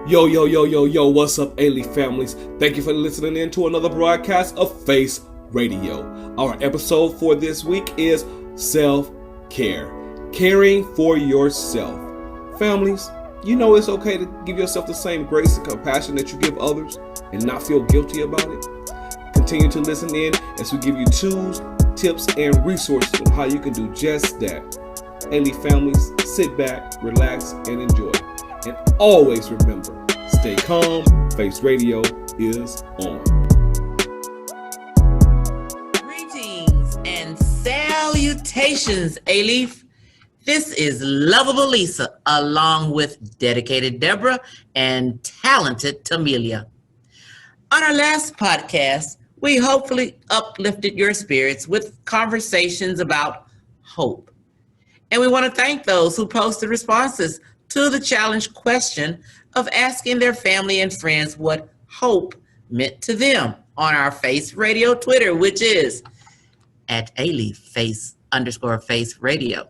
Yo, yo, yo, yo, yo, what's up, A-Leaf families? Thank you for listening in to another broadcast of FACE Radio. Our episode for this week is self-care, caring for yourself. Families, you know it's okay to give yourself the same grace and compassion that you give others and not feel guilty about it. Continue to listen in as we give you tools, tips, and resources on how you can do just that. A-Leaf families, sit back, relax, and enjoy. And always remember, stay calm, FACE Radio is on. Greetings and salutations, A-Leaf. This is Lovable Lisa, along with dedicated Deborah and talented Tamelia. On our last podcast, we hopefully uplifted your spirits with conversations about hope. And we want to thank those who posted responses to the challenge question of asking their family and friends what hope meant to them on our FACE Radio Twitter, which is at A-Leaf _FACE Radio.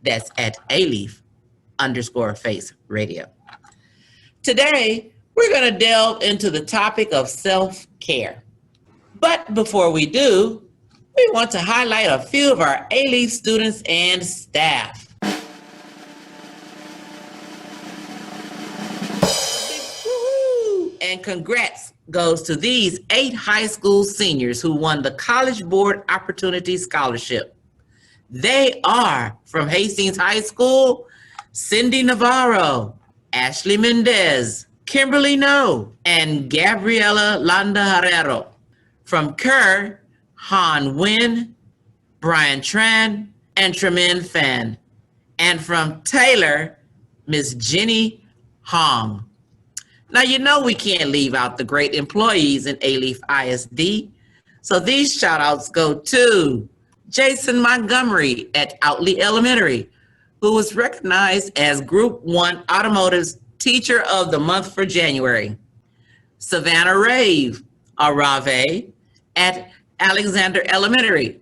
That's at A-Leaf _FACE Radio. Today, we're going to delve into the topic of self-care. But before we do, we want to highlight a few of our A-Leaf students and staff. And congrats goes to these 8 high school seniors who won the College Board Opportunity Scholarship. They are from Hastings High School, Cindy Navarro, Ashley Mendez, Kimberly No, and Gabriela Landa Herrero. From Kerr, Han Nguyen, Brian Tran, and Tremin Fan. And from Taylor, Miss Jenny Hong. Now, you know we can't leave out the great employees in A-Leaf ISD. So these shout outs go to Jason Montgomery at Outley Elementary, who was recognized as Group 1 Automotive's Teacher of the Month for January. Savannah Rave, Arave, at Alexander Elementary,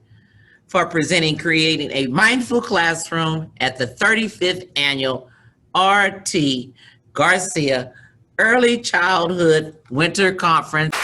for creating a mindful classroom at the 35th annual R.T. Garcia Early Childhood Winter Conference.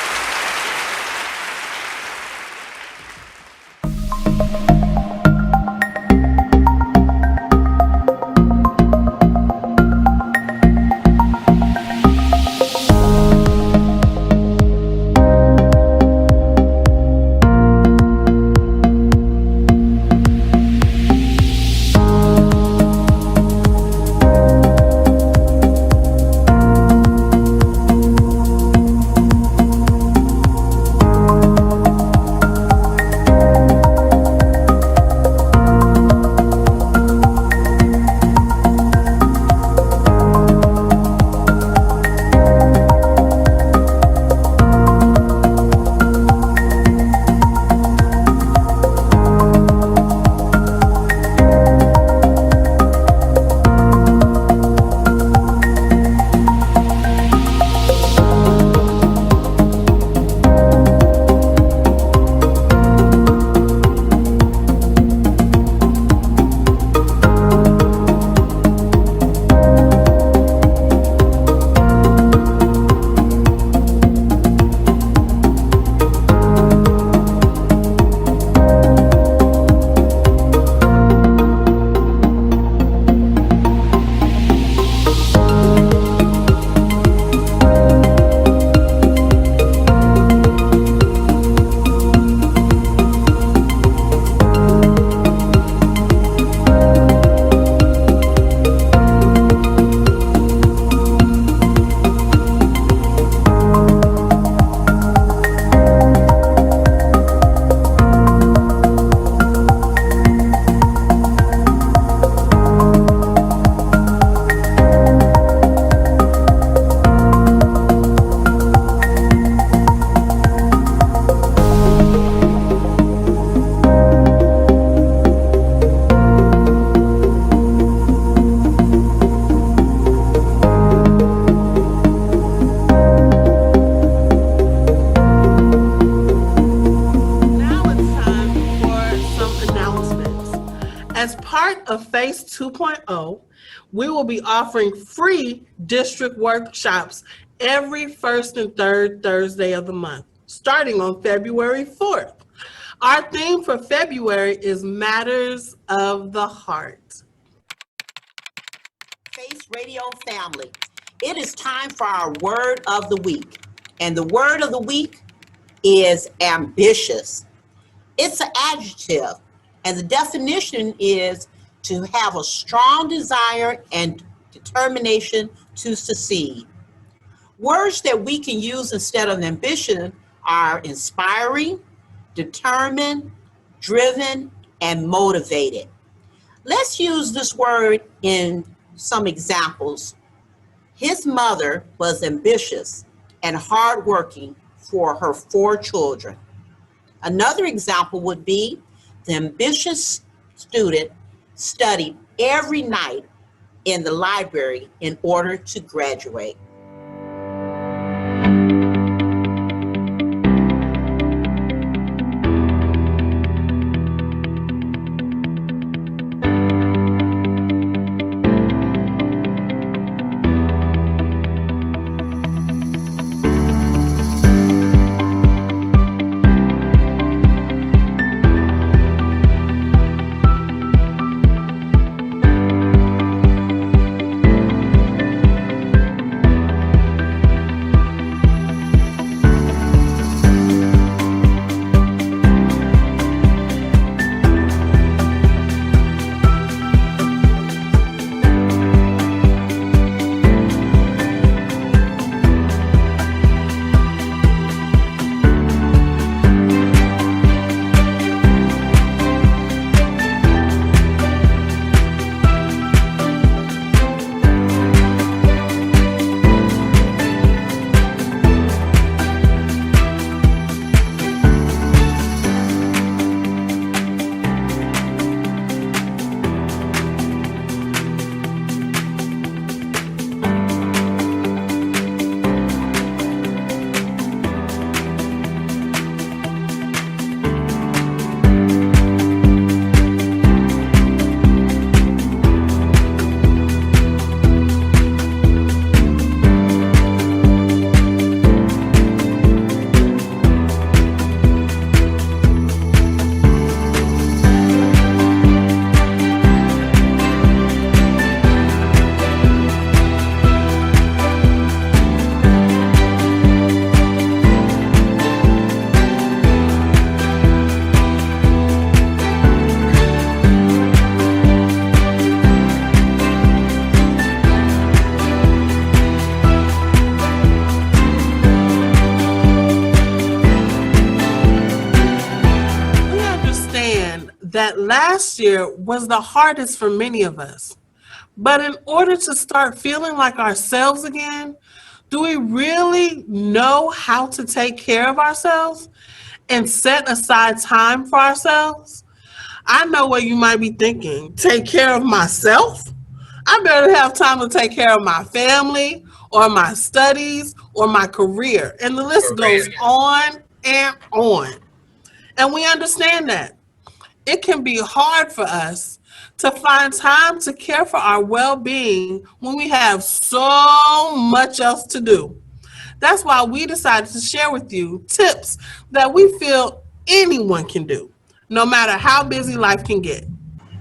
part of FACE 2.0, we will be offering free district workshops every first and third Thursday of the month, starting on February 4th. Our theme for February is Matters of the Heart. FACE Radio family, it is time for our word of the week. And the word of the week is ambitious. It's an adjective, and the definition is to have a strong desire and determination to succeed. Words that we can use instead of ambition are inspiring, determined, driven, and motivated. Let's use this word in some examples. His mother was ambitious and hardworking for her 4 children. Another example would be the ambitious student studied every night in the library in order to graduate. That last year was the hardest for many of us. But in order to start feeling like ourselves again, do we really know how to take care of ourselves and set aside time for ourselves? I know what you might be thinking. Take care of myself? I better have time to take care of my family or my studies or my career. And the list goes on and on. And we understand that. It can be hard for us to find time to care for our well-being when we have so much else to do. That's why we decided to share with you tips that we feel anyone can do, no matter how busy life can get.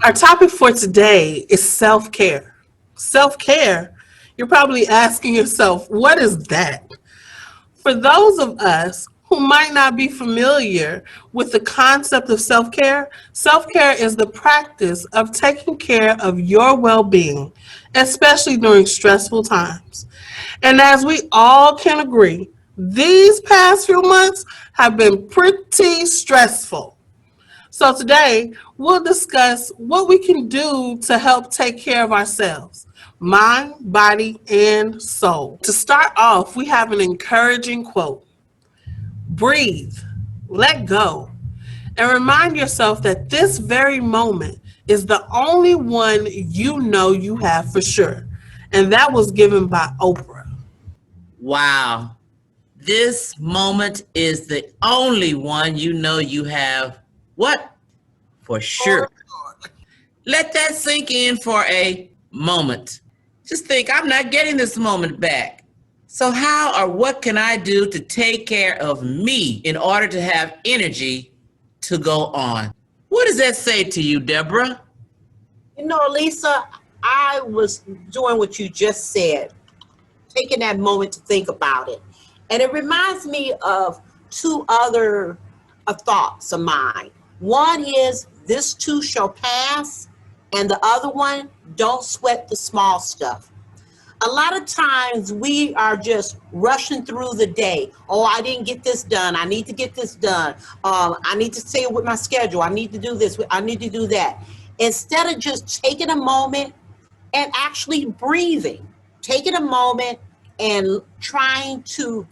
Our topic for today is self-care. Self-care? You're probably asking yourself, what is that? For those of us who might not be familiar with the concept of self-care, self-care is the practice of taking care of your well-being, especially during stressful times. And as we all can agree, these past few months have been pretty stressful. So today, we'll discuss what we can do to help take care of ourselves, mind, body, and soul. To start off, we have an encouraging quote. Breathe, let go, and remind yourself that this very moment is the only one you know you have for sure. And that was given by Oprah. Wow. This moment is the only one you know you have what? For sure. Let that sink in for a moment. Just think, I'm not getting this moment back. So how or what can I do to take care of me in order to have energy to go on? What does that say to you, Deborah? You know, Lisa, I was doing what you just said, taking that moment to think about it. And it reminds me of two other thoughts of mine. One is, this too shall pass. And the other one, don't sweat the small stuff. A lot of times we are just rushing through the day. Oh, I didn't get this done. I need to get this done. I need to stay with my schedule. I need to do this. I need to do that. Instead of just taking a moment and actually breathing, taking a moment and trying to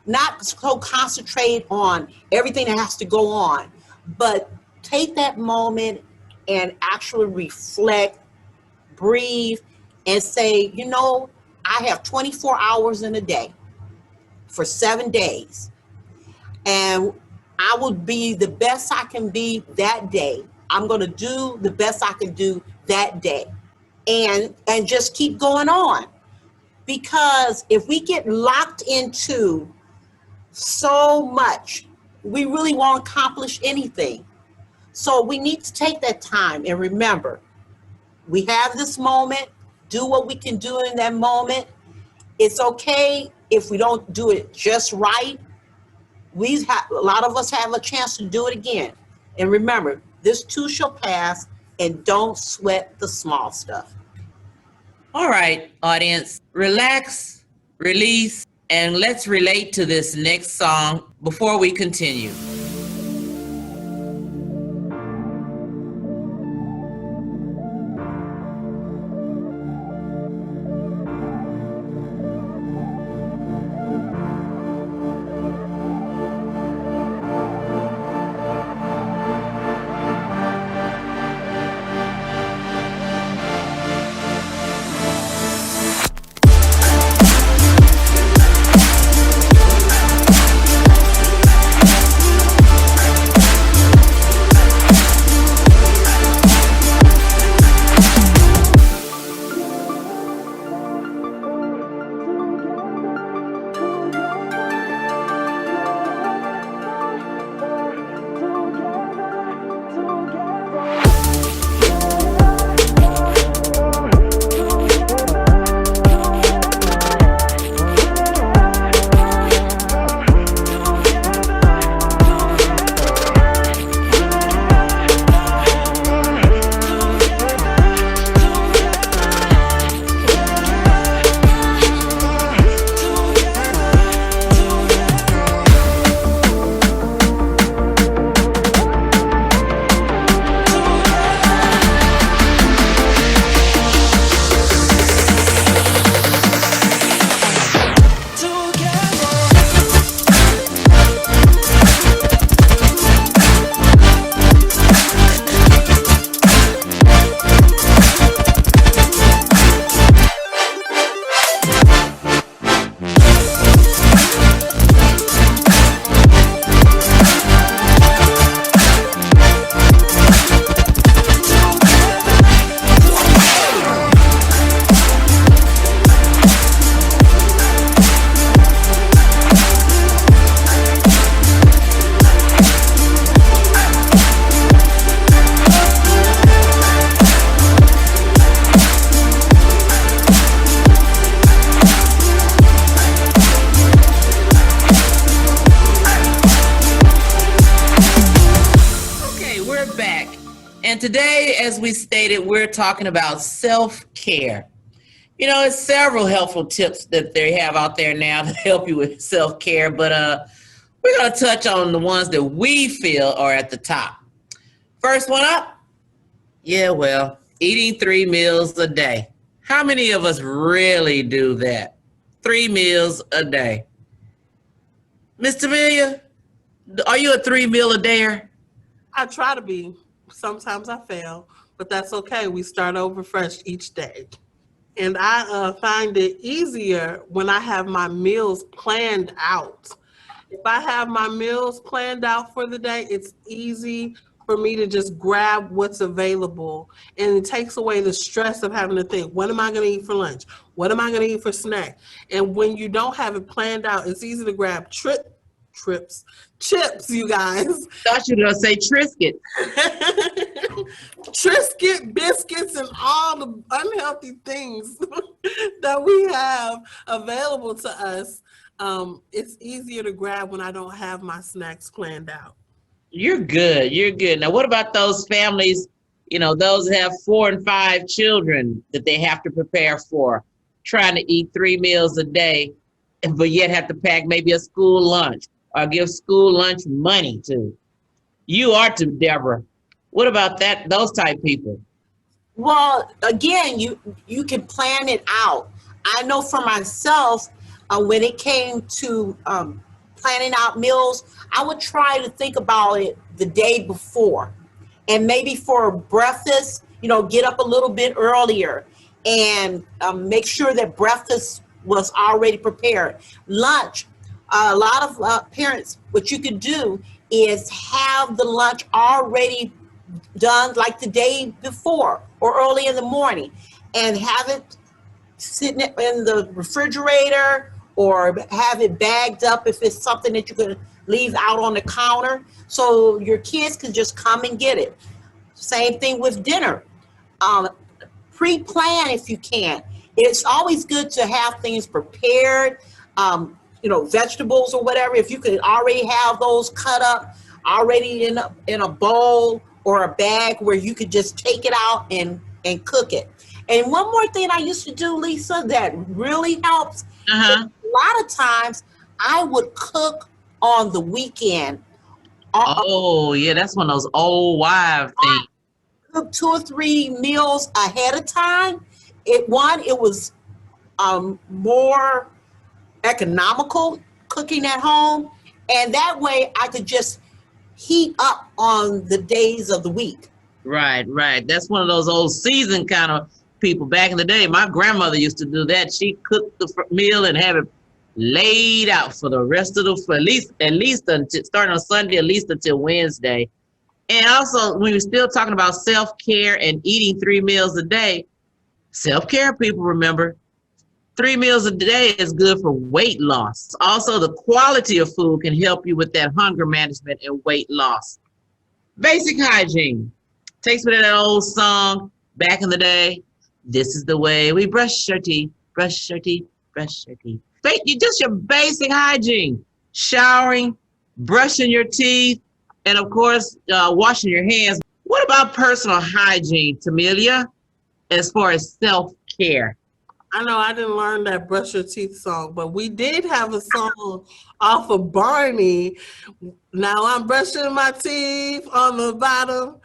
not so concentrate on everything that has to go on, but take that moment and actually reflect, breathe, and say, you know, I have 24 hours in a day for 7 days, and I will be the best I can be that day. I'm going to do the best I can do that day, and just keep going on. Because if we get locked into so much, we really won't accomplish anything. So we need to take that time and remember, we have this moment, do what we can do in that moment. It's okay if we don't do it just right. A lot of us have a chance to do it again. And remember, this too shall pass, and don't sweat the small stuff. All right, audience, relax, release, and let's relate to this next song before we continue. And today, as we stated, we're talking about self-care. You know, there's several helpful tips that they have out there now to help you with self-care, but we're going to touch on the ones that we feel are at the top. First one up, eating 3 meals a day. How many of us really do that? 3 meals a day. Miss Amelia, are you a 3 meal a dayer? I try to be. Sometimes I fail, but that's okay. We start over fresh each day. And I find it easier when I have my meals planned out. If I have my meals planned out for the day, it's easy for me to just grab what's available, and it takes away the stress of having to think, what am I going to eat for lunch? What am I going to eat for snack? And when you don't have it planned out, it's easy to grab chips, you guys. Thought you were going to say Triscuit. Triscuit, biscuits, and all the unhealthy things that we have available to us. It's easier to grab when I don't have my snacks planned out. You're good. You're good. Now, what about those families, those that have 4 and 5 children that they have to prepare for, trying to eat 3 meals a day, but yet have to pack maybe a school lunch or give school lunch money to? You are too, Deborah. What about those type people? Well, again, you can plan it out. I know for myself, when it came to planning out meals, I would try to think about it the day before. And maybe for breakfast, get up a little bit earlier and make sure that breakfast was already prepared. Lunch, a lot of parents, what you could do is have the lunch already done like the day before or early in the morning, and have it sitting in the refrigerator, or have it bagged up if it's something that you could leave out on the counter, so your kids can just come and get it. Same thing with dinner. Pre-plan if you can. It's always good to have things prepared, vegetables or whatever. If you could already have those cut up already in a bowl or a bag where you could just take it out and cook it. And one more thing I used to do, Lisa, that really helps. A lot of times I would cook on the weekend. Oh, yeah, that's one of those old wives things. Cook 2 or 3 meals ahead of time. It was more economical cooking at home, and that way I could just heat up on the days of the week. Right. That's one of those old seasoned kind of people. Back in the day, my grandmother used to do that. She cooked the meal and have it laid out for the rest of at least until starting on Sunday, at least until Wednesday. And also, when we're still talking about self-care and eating 3 meals a day, self-care people, remember, 3 meals a day is good for weight loss. Also, the quality of food can help you with that hunger management and weight loss. Basic hygiene. Takes me to that old song back in the day. This is the way we brush our teeth, brush our teeth, brush our teeth. Just your basic hygiene. Showering, brushing your teeth, and of course, washing your hands. What about personal hygiene, Tamelia, as far as self-care? I know I didn't learn that brush your teeth song, but we did have a song off of Barney. Now I'm brushing my teeth on the bottom,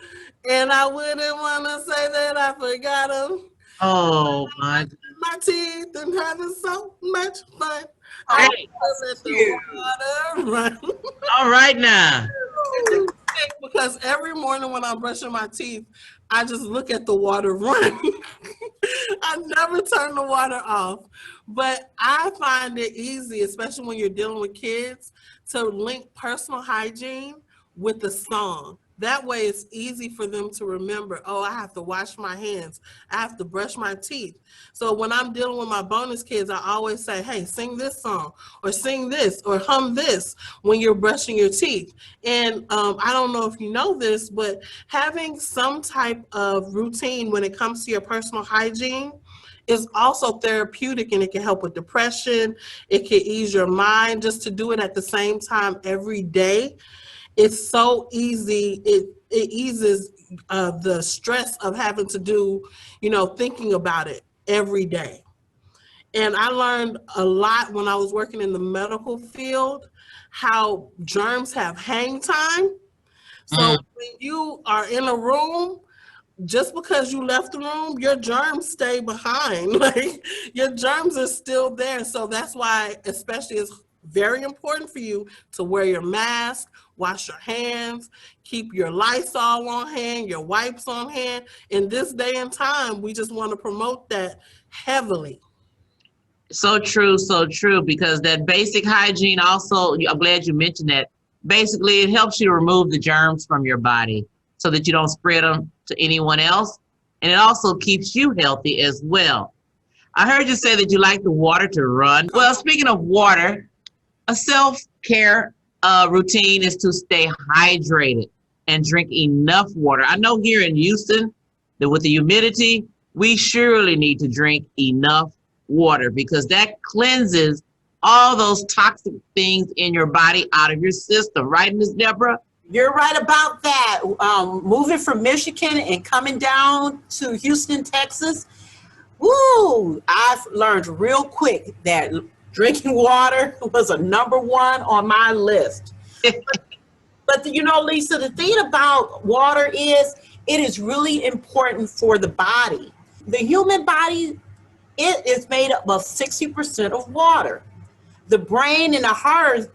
and I wouldn't want to say that I forgot them. Oh, my God. My teeth and having so much fun. Hey. All right now. Because every morning when I'm brushing my teeth, I just look at the water run. I never turn the water off. But I find it easy, especially when you're dealing with kids, to link personal hygiene with the song. That way it's easy for them to remember, oh, I have to wash my hands. I have to brush my teeth. So when I'm dealing with my bonus kids, I always say, hey, sing this song or sing this or hum this when you're brushing your teeth. And I don't know if you know this, but having some type of routine when it comes to your personal hygiene is also therapeutic, and it can help with depression. It can ease your mind just to do it at the same time every day. It's so easy. It eases the stress of having to do, thinking about it every day. And I learned a lot when I was working in the medical field, how germs have hang time. So when you are in a room, just because you left the room, your germs stay behind. Like, your germs are still there. So that's why, especially, it's very important for you to wear your mask, wash your hands, keep your Lysol on hand, your wipes on hand. In this day and time, we just want to promote that heavily. So true, because that basic hygiene also, I'm glad you mentioned that. Basically, it helps you remove the germs from your body. so that you don't spread them to anyone else. And it also keeps you healthy as well. I heard you say that you like the water to run. Well, speaking of water, a self-care routine is to stay hydrated and drink enough water. I know here in Houston that with the humidity, we surely need to drink enough water because that cleanses all those toxic things in your body out of your system. Right, Ms. Deborah? You're right about that. Moving from Michigan and coming down to Houston, Texas, woo, I've learned real quick that drinking water was a number one on my list. But you know, Lisa, the thing about water is it is really important for the body. The human body, it is made up of 60% of water. The brain and the heart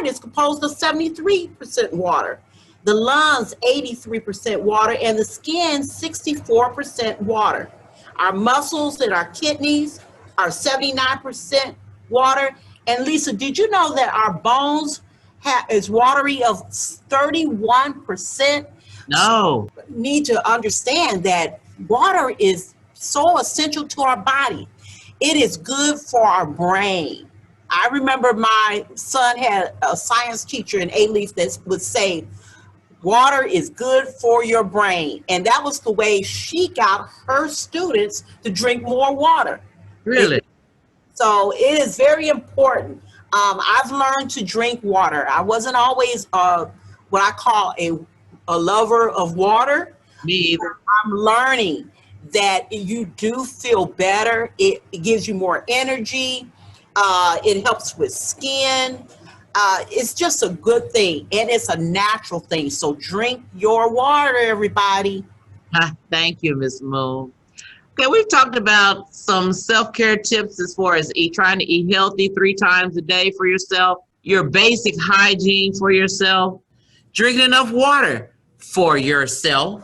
is composed of 73% water. The lungs, 83% water, and the skin, 64% water. Our muscles and our kidneys are 79% water. And Lisa, did you know that our bones is watery of 31%? No. So need to understand that water is so essential to our body. It is good for our brain. I remember my son had a science teacher in A-Leaf that would say, water is good for your brain. And that was the way she got her students to drink more water. Really? So it is very important. I've learned to drink water. I wasn't always what I call a lover of water. Me either. I'm learning that you do feel better. It gives you more energy. It helps with skin. It's just a good thing, and it's a natural thing. So drink your water, everybody. Thank you, Ms. Moon. Okay, we've talked about some self-care tips as far as trying to eat healthy 3 times a day for yourself, your basic hygiene for yourself, drinking enough water for yourself.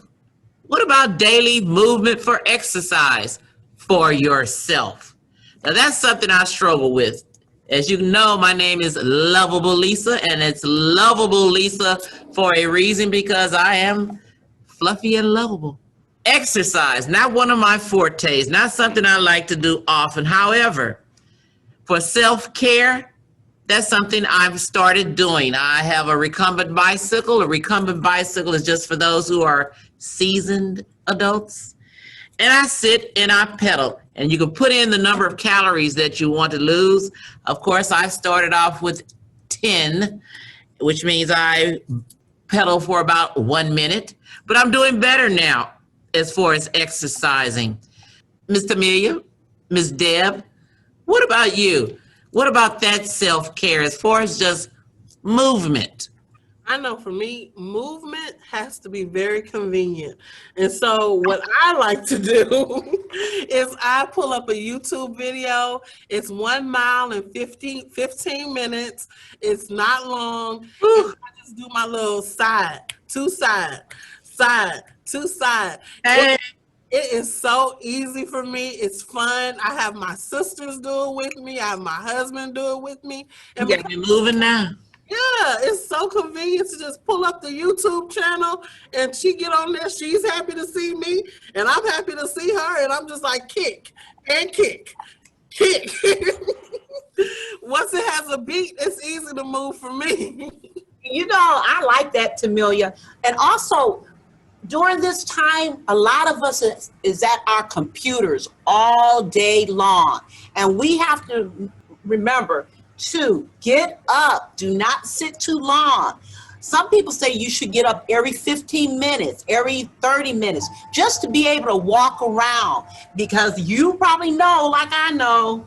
What about daily movement for exercise for yourself? Now, that's something I struggle with. As you know, my name is Lovable Lisa, and it's Lovable Lisa for a reason, because I am fluffy and lovable. Exercise, not one of my fortes, not something I like to do often. However, for self-care, that's something I've started doing. I have a recumbent bicycle. A recumbent bicycle is just for those who are seasoned adults. And I sit and I pedal, and you can put in the number of calories that you want to lose. Of course, I started off with 10, which means I pedal for about 1 minute, but I'm doing better now as far as exercising. Ms. Amelia, Ms. Deb, what about you? What about that self-care as far as just movement? I know for me, movement has to be very convenient. And so what I like to do is I pull up a YouTube video. It's 1 mile and 15 minutes. It's not long. I just do my little side, two side, two side. Hey. It is so easy for me. It's fun. I have my sisters do it with me. I have my husband do it with me. And you gotta be moving now. Yeah, it's so convenient to just pull up the YouTube channel and she get on there. She's happy to see me and I'm happy to see her, and I'm just like kick and kick. Once it has a beat, it's easy to move for me. You know, I like that, Tamelia. And also, during this time, a lot of us is at our computers all day long. And we have to remember to get up. Do not sit too long. Some people say you should get up every 15 minutes, every 30 minutes, just to be able to walk around. Because you probably know, like I know,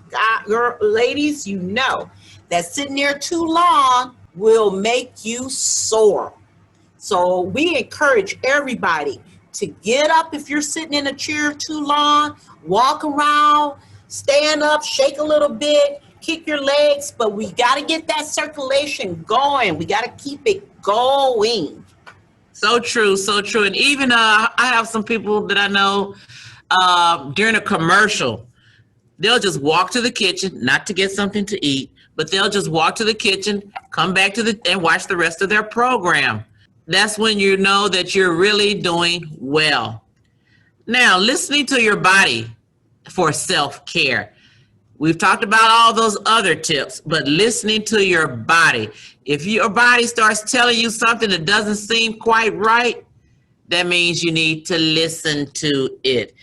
ladies, you know, that sitting there too long will make you sore. So we encourage everybody to get up if you're sitting in a chair too long, walk around, stand up, shake a little bit, kick your legs, but we got to get that circulation going. We got to keep it going. So true, so true. And even I have some people that I know during a commercial, they'll just walk to the kitchen, not to get something to eat, but they'll just walk to the kitchen, come back and watch the rest of their program. That's when you know that you're really doing well. Now, listening to your body for self-care. We've talked about all those other tips, but listening to your body. If your body starts telling you something that doesn't seem quite right, that means you need to listen to it.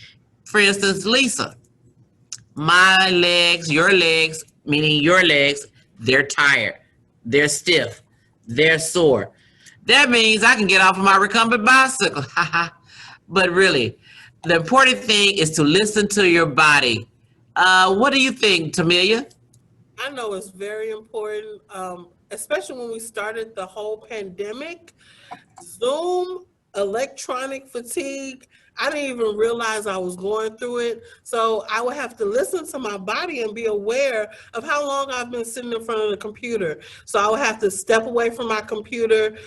For instance, Lisa, my legs, your legs, meaning your legs, they're tired, they're stiff, they're sore. That means I can get off of my recumbent bicycle. But really, the important thing is to listen to your body. What do you think, Tamelia? I know it's very important, especially when we started the whole pandemic. Zoom, electronic fatigue, I didn't even realize I was going through it. So I would have to listen to my body and be aware of how long I've been sitting in front of the computer. So I would have to step away from my computer,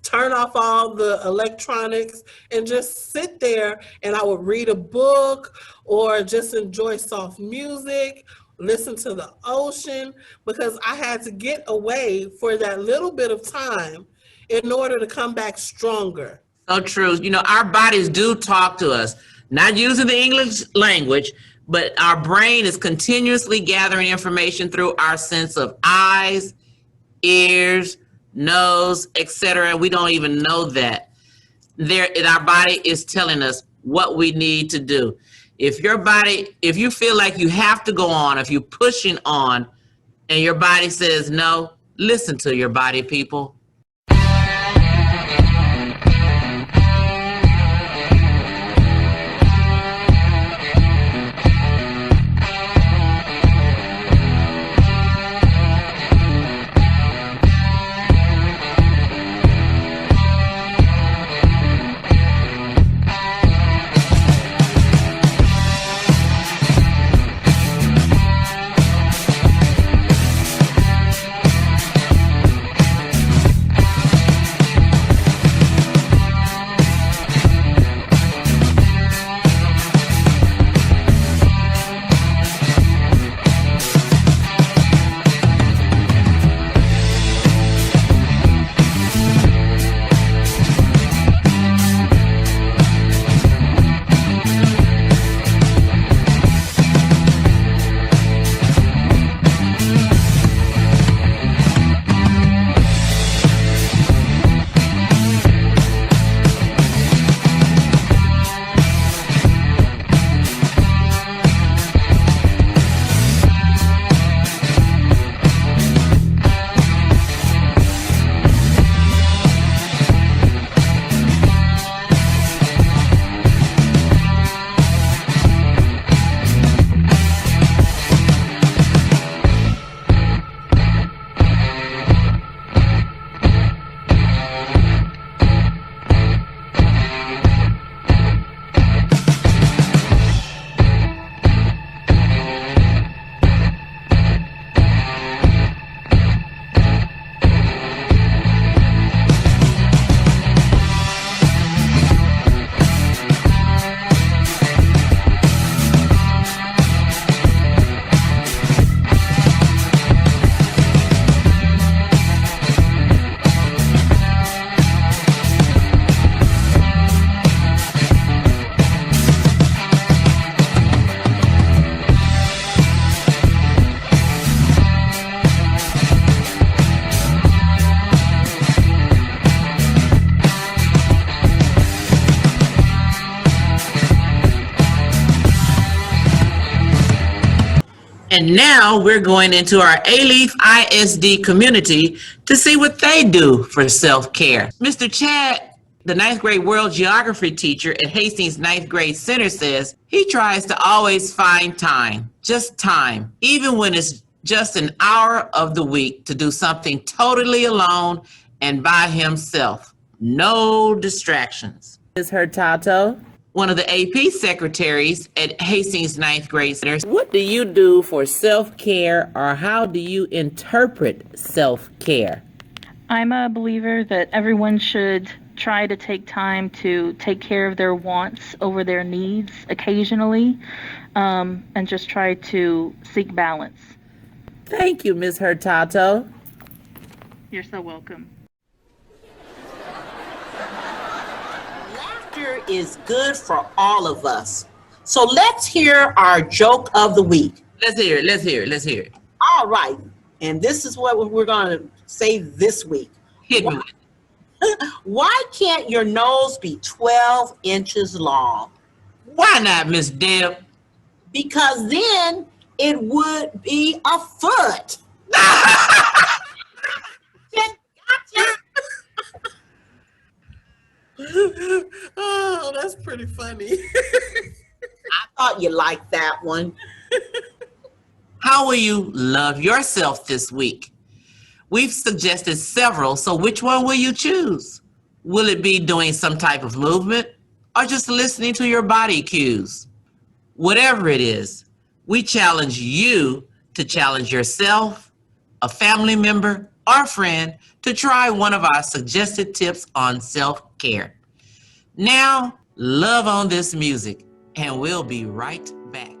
turn off all the electronics, and just sit there, and I would read a book or just enjoy soft music, listen to the ocean, because I had to get away for that little bit of time in order to come back stronger. So true. You know, our bodies do talk to us, not using the English language, but our brain is continuously gathering information through our sense of eyes, ears, nose, etc. We don't even know that. Our body is telling us what we need to do. If you feel like you have to go on, if you're pushing on and your body says no, listen to your body, people. And now we're going into our A-Leaf ISD community to see what they do for self-care. Mr. Chad, the 9th grade world geography teacher at Hastings 9th grade center, says he tries to always find time, just time, even when it's just an hour of the week, to do something totally alone and by himself. No distractions. Ms. Hurtado, one of the AP secretaries at Hastings 9th grade center. What do you do for self-care, or how do you interpret self-care? I'm a believer that everyone should try to take time to take care of their wants over their needs occasionally, and just try to seek balance. Thank you, Ms. Hurtado. You're so welcome. Laughter is good for all of us. So let's hear our joke of the week. Let's hear it. All right. And this is what we're going to say this week. Hit me. Why can't your nose be 12 inches long? Why not, Miss Deb? Because then it would be a foot. Gotcha. Oh, that's pretty funny. I thought you liked that one. How will you love yourself this week? We've suggested several, so which one will you choose? Will it be doing some type of movement or just listening to your body cues? Whatever it is, we challenge you to challenge yourself, a family member, or friend to try one of our suggested tips on self-care. Now, love on this music, and we'll be right back.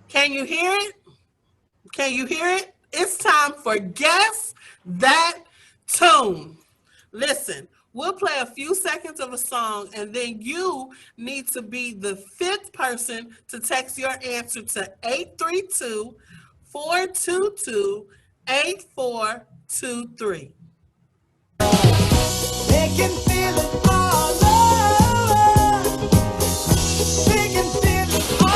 Can you hear it? Can you hear it? It's time for Guess That Tune. Listen, we'll play a few seconds of a song, and then you need to be the fifth person to text your answer to 832-422-8423. They can feel it all over. They can feel it all over.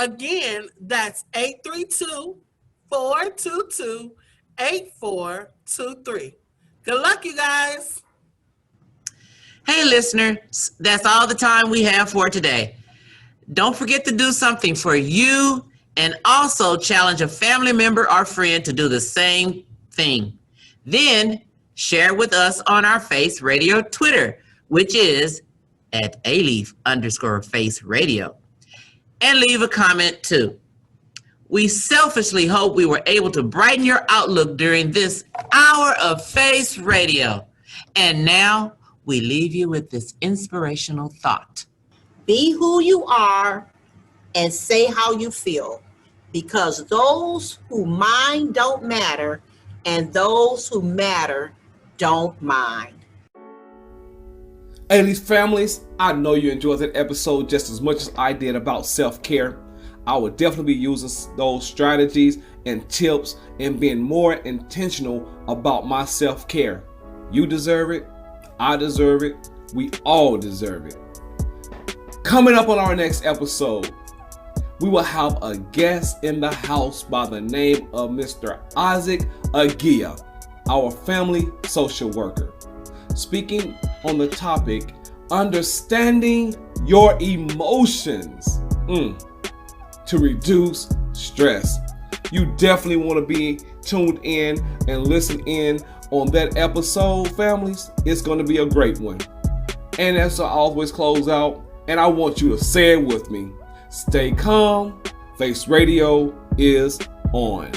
Again, that's 832-422-8423. Good luck, you guys. Hey, listeners, that's all the time we have for today. Don't forget to do something for you and also challenge a family member or friend to do the same thing. Then share with us on our FACE Radio Twitter, which is at @ALEAF_FACE Radio. And leave a comment too. We selfishly hope we were able to brighten your outlook during this hour of FACE Radio. And now we leave you with this inspirational thought. Be who you are and say how you feel, because those who mind don't matter, and those who matter don't mind. Hey, these families, I know you enjoyed that episode just as much as I did about self-care. I will definitely be using those strategies and tips and being more intentional about my self-care. You deserve it. I deserve it. We all deserve it. Coming up on our next episode, we will have a guest in the house by the name of Mr. Isaac Agia, our family social worker, speaking on the topic, understanding your emotions to reduce stress. You definitely want to be tuned in and listen in on that episode, families. It's going to be a great one. And as I always close out, and I want you to say it with me, stay calm, Face Radio is on.